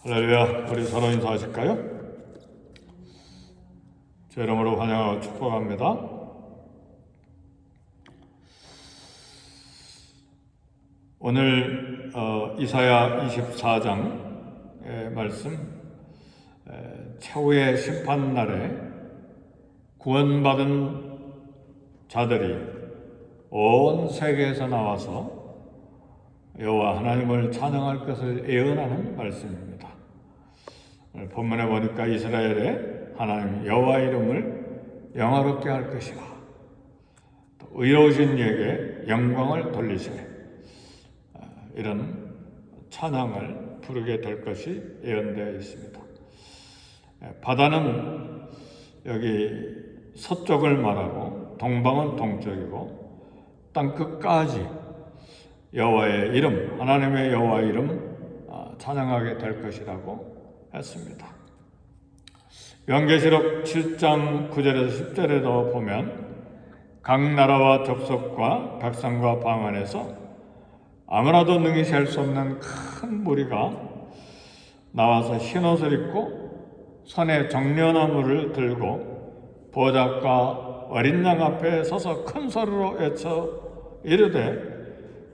할렐루야. 우리 서로 인사하실까요? 제 이름으로 환영하고 축복합니다. 오늘 이사야 24장의 말씀, 최후의 심판날에 구원받은 자들이 온 세계에서 나와서 여호와 하나님을 찬양할 것을 예언하는 말씀입니다. 본문에 보니까 이스라엘의 하나님 여호와 이름을 영화롭게 할 것이라, 또 의로우신 이에게 영광을 돌리시네, 이런 찬양을 부르게 될 것이 예언되어 있습니다. 바다는 여기 서쪽을 말하고 동방은 동쪽이고 땅 끝까지 여호와의 이름, 하나님의 여호와 이름 찬양하게 될 것이라고 했습니다. 요한계시록 7장 9절에서 10절에도 보면 각 나라와 족속과 백성과 방언에서 아무나도 능히 셀 수 없는 큰 무리가 나와서 흰옷을 입고 손에 정련나무를 들고 보좌과 어린 양 앞에 서서 큰 소리로 외쳐 이르되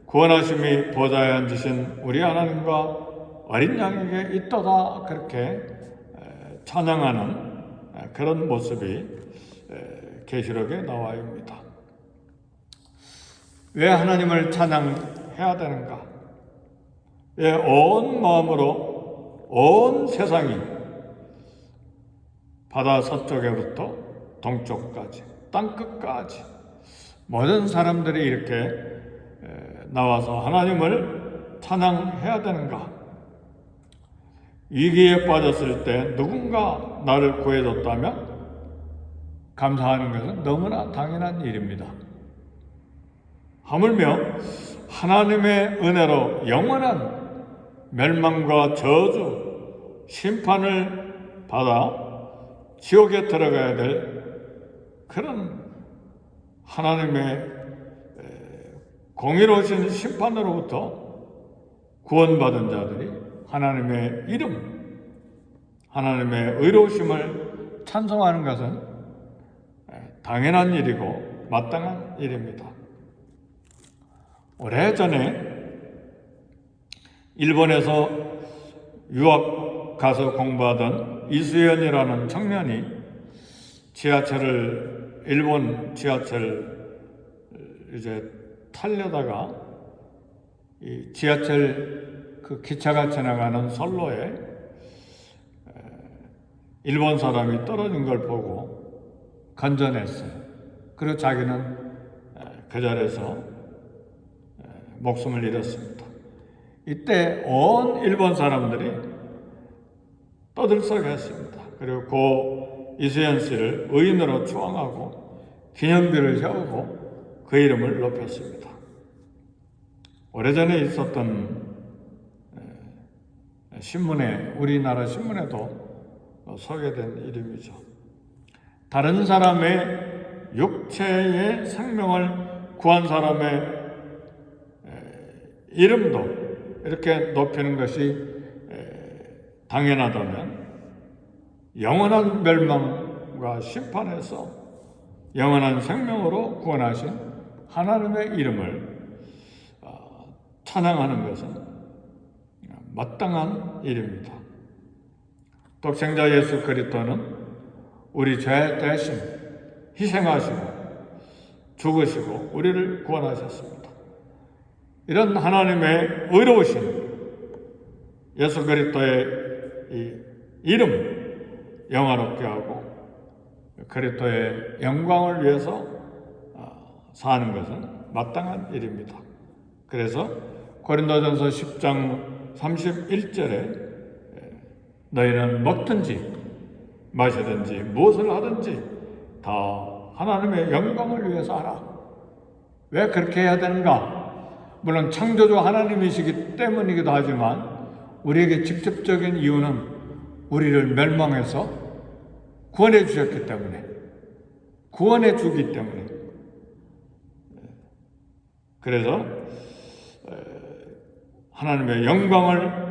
구원하심이 보좌에 앉으신 우리 하나님과 어린 양에게 있도다, 그렇게 찬양하는 그런 모습이 계시록에 나와 있습니다. 왜 하나님을 찬양해야 되는가? 왜 온 마음으로 온 세상이 바다 서쪽에부터 동쪽까지 땅끝까지 모든 사람들이 이렇게 나와서 하나님을 찬양해야 되는가? 위기에 빠졌을 때 누군가 나를 구해줬다면 감사하는 것은 너무나 당연한 일입니다. 하물며 하나님의 은혜로 영원한 멸망과 저주, 심판을 받아 지옥에 들어가야 될 그런 하나님의 공의로우신 심판으로부터 구원받은 자들이 하나님의 이름, 하나님의 의로우심을 찬송하는 것은 당연한 일이고 마땅한 일입니다. 오래전에 일본에서 유학 가서 공부하던 이수연이라는 청년이 일본 지하철 타려다가 이 지하철 그 기차가 지나가는 선로에 일본 사람이 떨어진 걸 보고 건져냈어요. 그리고 자기는 그 자리에서 목숨을 잃었습니다. 이때 온 일본 사람들이 떠들썩했습니다. 그리고 고 이수연 씨를 의인으로 추앙하고 기념비를 세우고 그 이름을 높였습니다. 오래전에 있었던 신문에, 우리나라 신문에도 소개된 이름이죠. 다른 사람의 육체의 생명을 구한 사람의 이름도 이렇게 높이는 것이 당연하다면 영원한 멸망과 심판에서 영원한 생명으로 구원하신 하나님의 이름을 찬양하는 것은 마땅한 일입니다. 독생자 예수 그리스도는 우리 죄 대신 희생하시고 죽으시고 우리를 구원하셨습니다. 이런 하나님의 의로우신 예수 그리스도의 이 이름 영화롭게 하고 그리스도의 영광을 위해서 사는 것은 마땅한 일입니다. 그래서 고린도전서 10장 31절에 너희는 먹든지 마시든지 무엇을 하든지 다 하나님의 영광을 위해서 하라. 왜 그렇게 해야 되는가? 물론 창조주 하나님이시기 때문이기도 하지만 우리에게 직접적인 이유는 우리를 멸망해서 구원해 주셨기 때문에, 구원해 주기 때문에. 그래서 하나님의 영광을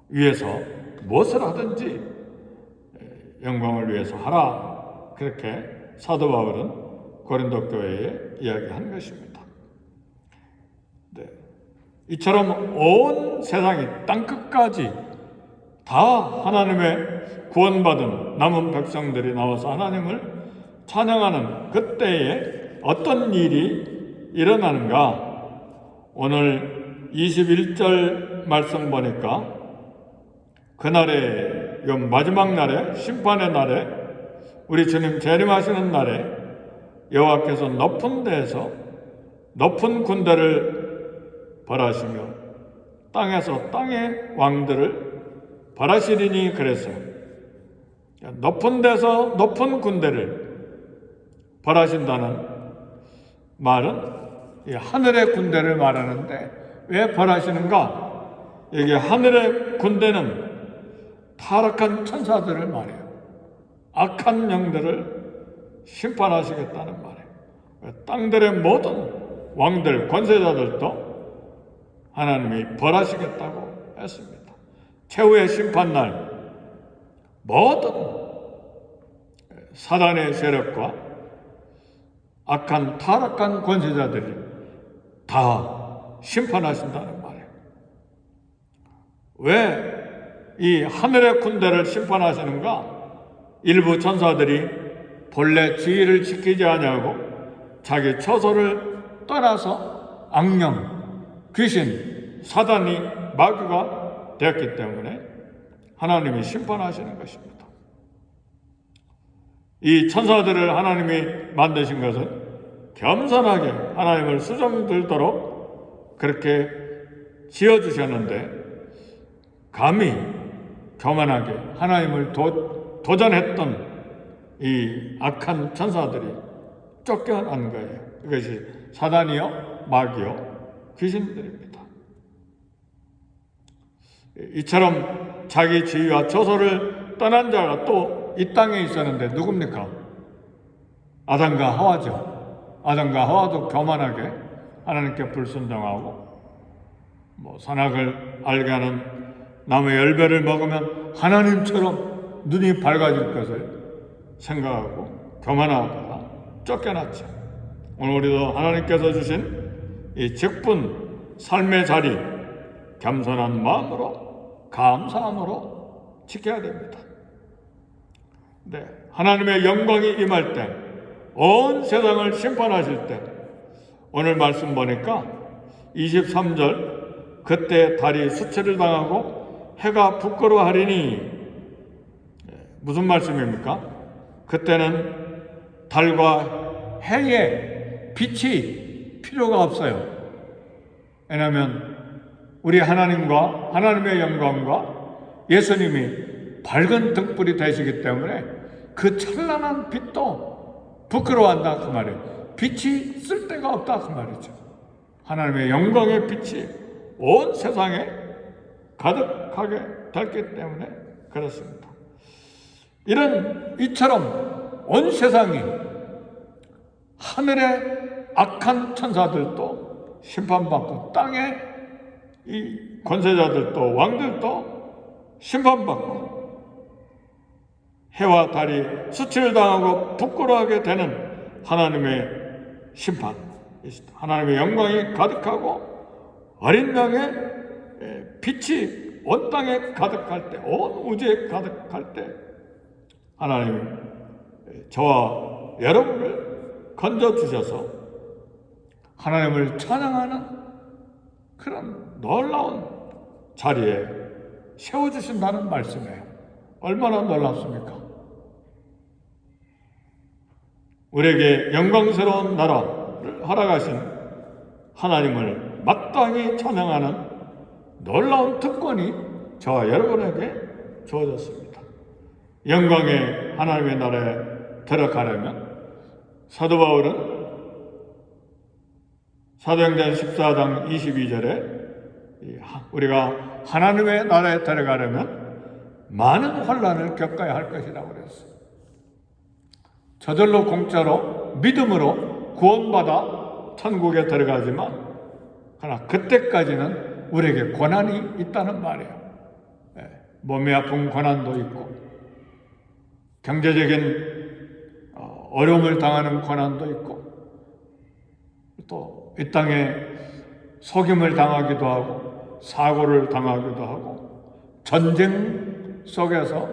위해서 무엇을 하든지 영광을 위해서 하라. 그렇게 사도 바울은 고린도 교회에 이야기한 것입니다. 네. 이처럼 온 세상이 땅끝까지 다 하나님의 구원받은 남은 백성들이 나와서 하나님을 찬양하는 그때에 어떤 일이 일어나는가? 오늘 21절 말씀 보니까 그날에, 이 마지막 날에, 심판의 날에, 우리 주님 재림하시는 날에 여호와께서 높은 데에서 높은 군대를 벌하시며 땅에서 땅의 왕들을 벌하시리니 그랬어요. 높은 데서 높은 군대를 벌하신다는 말은 하늘의 군대를 말하는데 왜 벌하시는가? 여기 하늘의 군대는 타락한 천사들을 말해요. 악한 영들을 심판하시겠다는 말이에요. 땅들의 모든 왕들, 권세자들도 하나님이 벌하시겠다고 했습니다. 최후의 심판날 모든 사단의 세력과 악한 타락한 권세자들이 다 심판하신다는 말이에요. 왜 이 하늘의 군대를 심판하시는가? 일부 천사들이 본래 지위를 지키지 아니하고 자기 처소를 떠나서 악령, 귀신, 사단이 마귀가 되었기 때문에 하나님이 심판하시는 것입니다. 이 천사들을 하나님이 만드신 것은 겸손하게 하나님을 수종들도록 그렇게 지어주셨는데 감히 교만하게 하나님을 도전했던 이 악한 천사들이 쫓겨난 거예요. 이것이 사단이요, 마귀요, 귀신들입니다. 이처럼 자기 지위와 처소를 떠난 자가 또 이 땅에 있었는데 누굽니까? 아담과 하와죠. 아담과 하와도 교만하게 하나님께 불순종하고 선악을 알게 하는 나무의 열매를 먹으면 하나님처럼 눈이 밝아질 것을 생각하고 교만하다가 쫓겨났죠. 오늘 우리도 하나님께서 주신 이 직분 삶의 자리 겸손한 마음으로 감사함으로 지켜야 됩니다. 네, 하나님의 영광이 임할 때, 온 세상을 심판하실 때, 오늘 말씀 보니까 23절 그때 달이 수치를 당하고 해가 부끄러워하리니 무슨 말씀입니까? 그때는 달과 해의 빛이 필요가 없어요. 왜냐하면 우리 하나님과 하나님의 영광과 예수님이 밝은 등불이 되시기 때문에 그 찬란한 빛도 부끄러워한다 그 말이에요. 빛이 쓸데가 없다 그 말이죠. 하나님의 영광의 빛이 온 세상에 가득하게 닳기 때문에 그렇습니다. 이처럼 온 세상이 하늘의 악한 천사들도 심판받고 땅의 이 권세자들도 왕들도 심판받고 해와 달이 수치를 당하고 부끄러워하게 되는 하나님의 심판, 하나님의 영광이 가득하고 어린 양의 빛이 온 땅에 가득할 때, 온 우주에 가득할 때 하나님 저와 여러분을 건져주셔서 하나님을 찬양하는 그런 놀라운 자리에 세워주신다는 말씀이에요. 얼마나 놀랍습니까? 우리에게 영광스러운 나라를 허락하신 하나님을 마땅히 찬양하는 놀라운 특권이 저와 여러분에게 주어졌습니다. 영광의 하나님의 나라에 들어가려면 사도 바울은 사도행전 14장 22절에 우리가 하나님의 나라에 들어가려면 많은 환난을 겪어야 할 것이라고 그랬어요. 저절로 공짜로 믿음으로 구원받아 천국에 들어가지만 그러나 그때까지는 우리에게 고난이 있다는 말이에요. 몸이 아픈 고난도 있고 경제적인 어려움을 당하는 고난도 있고 또 이 땅에 속임을 당하기도 하고 사고를 당하기도 하고 전쟁 속에서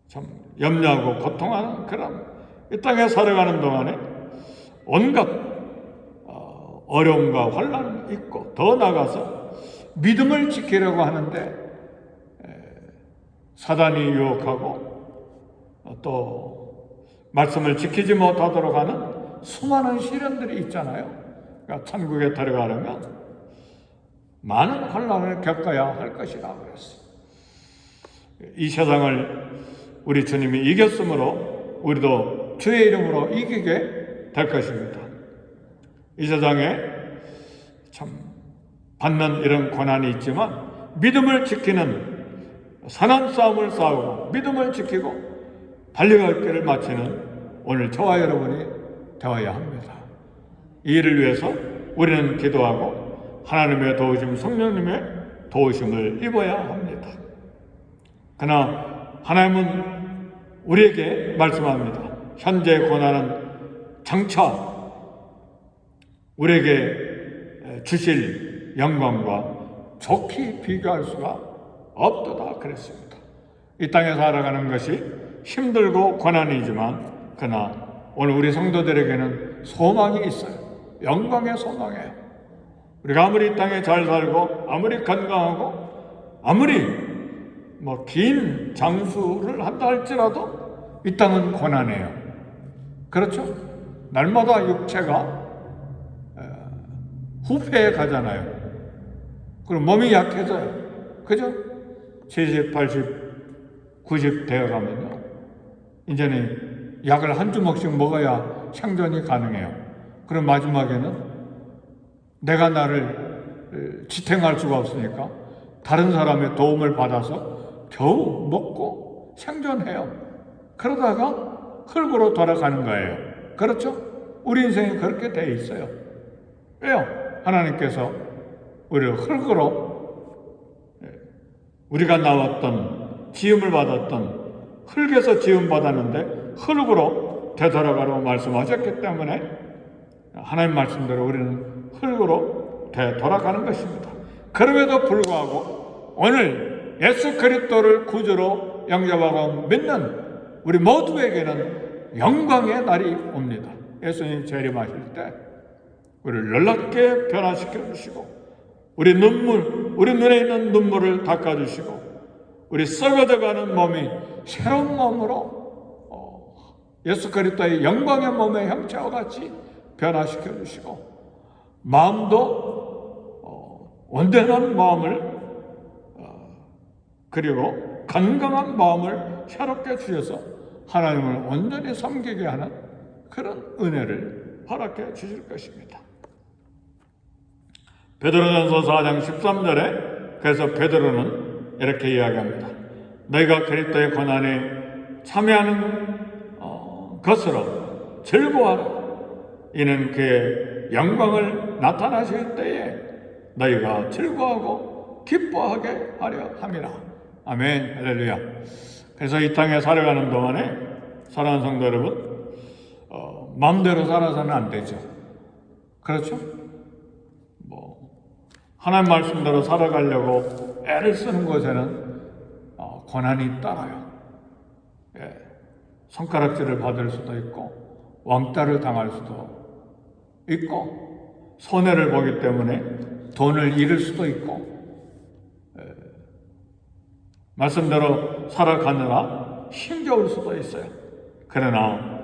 참 염려하고 고통하는 그런 이 땅에 살아가는 동안에 온갖 어려움과 환난이 있고 더 나아가서 믿음을 지키려고 하는데 사단이 유혹하고 또 말씀을 지키지 못하도록 하는 수많은 시련들이 있잖아요. 그러니까 천국에 들어가려면 많은 환난을 겪어야 할 것이라 그랬어요. 이 세상을 우리 주님이 이겼으므로 우리도 주의 이름으로 이기게 될 것입니다. 이 세상에 참 받는 이런 고난이 있지만 믿음을 지키는 선한 싸움을 싸우고 믿음을 지키고 달려갈 길을 마치는 오늘 저와 여러분이 되어야 합니다. 이 일을 위해서 우리는 기도하고 하나님의 도우심, 성령님의 도우심을 입어야 합니다. 그러나 하나님은 우리에게 말씀합니다. 현재 고난은 장차 우리에게 주실 영광과 좋게 비교할 수가 없도다 그랬습니다. 이 땅에 살아가는 것이 힘들고 고난이지만 그러나 오늘 우리 성도들에게는 소망이 있어요. 영광의 소망이에요. 우리가 아무리 이 땅에 잘 살고 아무리 건강하고 아무리 긴 장수를 한다 할지라도 이 땅은 고난이에요. 그렇죠? 날마다 육체가 후퇴해 가잖아요. 그럼 몸이 약해져요. 그죠? 70, 80, 90 되어가면요. 이제는 약을 한 주먹씩 먹어야 생존이 가능해요. 그럼 마지막에는 내가 나를 지탱할 수가 없으니까 다른 사람의 도움을 받아서 겨우 먹고 생존해요. 그러다가 흙으로 돌아가는 거예요. 그렇죠? 우리 인생이 그렇게 돼 있어요. 왜요? 하나님께서 우리를 흙으로 우리가 나왔던 지음을 받았던 흙에서 지음 받았는데 흙으로 되돌아가라고 말씀하셨기 때문에 하나님 말씀대로 우리는 흙으로 되돌아가는 것입니다. 그럼에도 불구하고 오늘 예수 그리스도를 구주로 영접하고 믿는 우리 모두에게는 영광의 날이 옵니다. 예수님 재림하실 때 우리를 놀랍게 변화시켜 주시고 우리 눈에 있는 눈물을 닦아 주시고 우리 썩어져가는 몸이 새로운 몸으로 예수 그리스도의 영광의 몸의 형체와 같이 변화시켜 주시고 마음도 온전한 마음을 그리고 건강한 마음을 새롭게 주셔서 하나님을 온전히 섬기게 하는 그런 은혜를 허락해 주실 것입니다. 베드로전서 4장 13절에 그래서 베드로는 이렇게 이야기합니다. 너희가 그리스도의 고난에 참여하는 것으로 즐거워하라. 이는 그의 영광을 나타나실 때에 너희가 즐거워하고 기뻐하게 하려 함이라. 아멘. 할렐루야. 그래서 이 땅에 살아가는 동안에 사랑하는 성도 여러분, 마음대로 살아서는 안 되죠. 그렇죠? 하나님 말씀대로 살아가려고 애를 쓰는 곳에는 고난이 따라요. 예. 손가락질을 받을 수도 있고 왕따를 당할 수도 있고 손해를 보기 때문에 돈을 잃을 수도 있고 말씀대로 살아가느라 힘겨울 수도 있어요. 그러나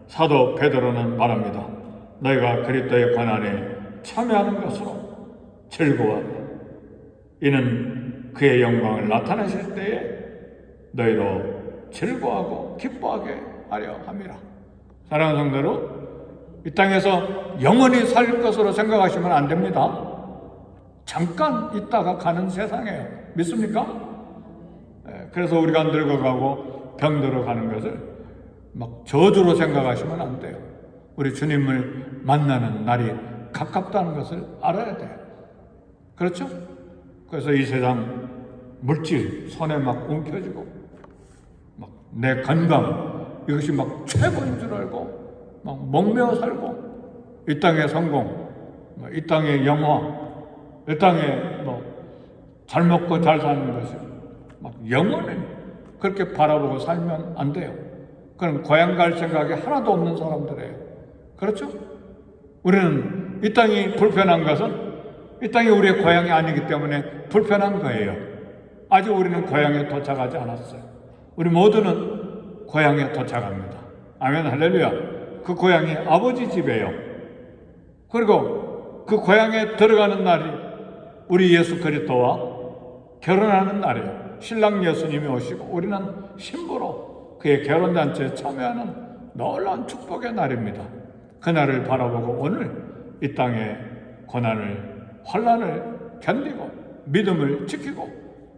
사도 베드로는 말합니다. 너희가 그리스도의 고난에 참여하는 것으로 즐거워하라. 이는 그의 영광을 나타내실 때에 너희로 즐거워하고 기뻐하게 하려 함이라. 사랑하는 성도 여러분, 이 땅에서 영원히 살 것으로 생각하시면 안 됩니다. 잠깐 있다가 가는 세상이에요. 믿습니까? 그래서 우리가 늙어가고 병들어 가는 것을 막 저주로 생각하시면 안 돼요. 우리 주님을 만나는 날이 가깝다는 것을 알아야 돼요. 그렇죠? 그래서 이 세상 물질, 손에 막 움켜쥐고, 막 내 건강, 이것이 막 최고인 줄 알고, 막 목매어 살고, 이 땅의 성공, 이 땅의 영화, 이 땅에 잘 먹고 잘 사는 것이 막 영원히 그렇게 바라보고 살면 안 돼요. 그럼 고향 갈 생각이 하나도 없는 사람들이에요. 그렇죠? 우리는 이 땅이 불편한 것은 이 땅이 우리의 고향이 아니기 때문에 불편한 거예요. 아직 우리는 고향에 도착하지 않았어요. 우리 모두는 고향에 도착합니다. 아멘, 할렐루야. 그 고향이 아버지 집이에요. 그리고 그 고향에 들어가는 날이 우리 예수 그리스도와 결혼하는 날이에요. 신랑 예수님이 오시고 우리는 신부로 그의 결혼잔치에 참여하는 놀라운 축복의 날입니다. 그 날을 바라보고 오늘 이 땅의 고난을, 환난을 견디고 믿음을 지키고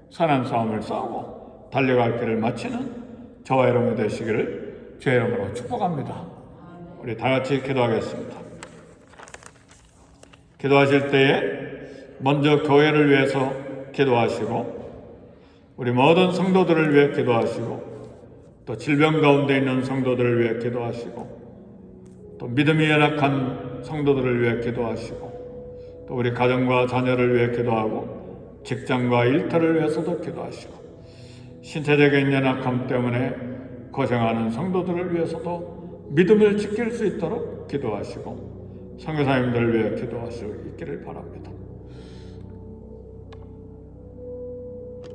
선한 싸움을 싸우고 달려갈 길을 마치는 저와 여러분이 되시기를 주의 이름으로 축복합니다. 우리 다 같이 기도하겠습니다. 기도하실 때에 먼저 교회를 위해서 기도하시고 우리 모든 성도들을 위해 기도하시고 또 질병 가운데 있는 성도들을 위해 기도하시고 또 믿음이 연약한 성도들을 위해 기도하시고 또 우리 가정과 자녀를 위해 기도하고 직장과 일터를 위해서도 기도하시고 신체적인 연약함 때문에 고생하는 성도들을 위해서도 믿음을 지킬 수 있도록 기도하시고 선교사님들을 위해 기도하시고 있기를 바랍니다.